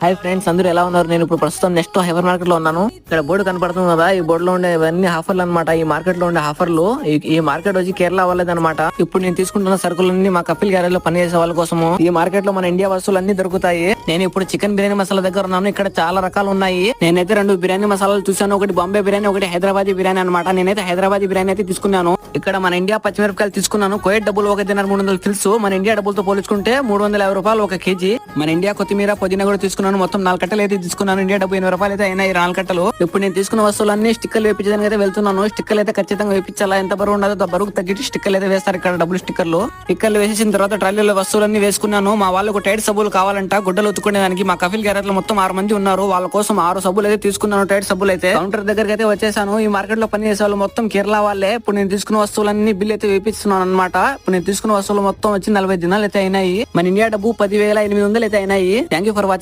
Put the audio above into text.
Hi friends, అందరూ ఎలా ఉన్నారు? నేను ఇప్పుడు ప్రస్తుతం నెక్స్ట్ హైపర్ మార్కెట్ లో ఉన్నాను. ఇక్కడ బోర్డు కనపడుతుంది కదా, ఈ బోర్డు లో ఉండే ఇవన్నీ ఆఫర్లు అనమాట. ఈ మార్కెట్ లో ఉండే ఆఫర్లు. ఈ మార్కెట్ వచ్చి కేరళ వాళ్ళది అనమాట. ఇప్పుడు నేను తీసుకుంటున్న సరుకులన్నీ మా కపిల్ గ్యారేజ్ లో పనిచేసే వాళ్ళ కోసము. ఈ మార్కెట్ లో మన ఇండియా వస్తువులు అన్ని దొరుకుతాయి. నేను ఇప్పుడు చికెన్ బిర్యానీ మసాలా దగ్గర ఉన్నాను. ఇక్కడ చాలా రకాలు ఉన్నాయి. నేనైతే 2 బిర్యానీ మసాలాలు చూసాను. ఒకటి బాంబే బిర్యానీ, ఒకటి హైదరాబాదీ బిర్యానీ అనమాట. నేనైతే హైదరాబాదీ బిర్యానీ అయితే తీసుకున్నాను. ఇక్కడ మన ఇండియా పచ్చిమిరపకాయలు తీసుకున్నాను. కోయట్ డబ్బులు 1 దినార్ 300 ఫిల్స్. మన ఇండియా డబ్బులతో పోల్చుకుంటే 350 రూపాయలు 1 కేజీ. మన ఇండియా కొత్తిమీర పుదీనా కూడా తీసుకున్నాను. మొత్తం 4 కట్టలు అయితే తీసుకున్నాను. ఇండియా డబ్బు 80 రూపాయలు అయితే అయినాయి 4 కట్టలు. ఇప్పుడు నేను తీసుకున్న వస్తువులన్నీ స్టిక్కర్లు వేయించడానికి అయితే వెళ్తున్నాను. స్టిక్కర్లు అయితే ఖచ్చితంగా వేయించాలా. ఎంత బరువు ఉండదో బరువు తగ్గించి స్టిక్కర్లు అయితే వేస్తారు ఇక్కడ. డబ్బులు స్టిక్కర్లు వేసేసిన తర్వాత ట్రాలీలో వస్తువులన్నీ వేసుకున్నాను. మా వాళ్ళకు టైట్ సబ్బులు కావాలంట గుడ్డలు ఉతుకునేదానికి. మా కపిల్ గ్యారేజ్ లో మొత్తం 6 మంది ఉన్నారు. వాళ్ళ కోసం 6 సబ్బులు అయితే తీసుకున్నాను. టైట్ సబ్బులు అయితే కౌంటర్ దగ్గరికి అయితే వచ్చేసాను. ఈ మార్కెట్ లో పని చేసే వాళ్ళు మొత్తం కేరళ వాళ్ళే. ఇప్పుడు నేను తీసుకున్న వస్తువులన్నీ బిల్ అయితే వేపిస్తున్నాను అనమాట. ఇప్పుడు నేను తీసుకున్న వస్తువులు మొత్తం వచ్చి 40 దినాలు అయితే అయినాయి. మన ఇండియా డబ్బు 10,800 అయితే అయినాయి. Thank you for watching.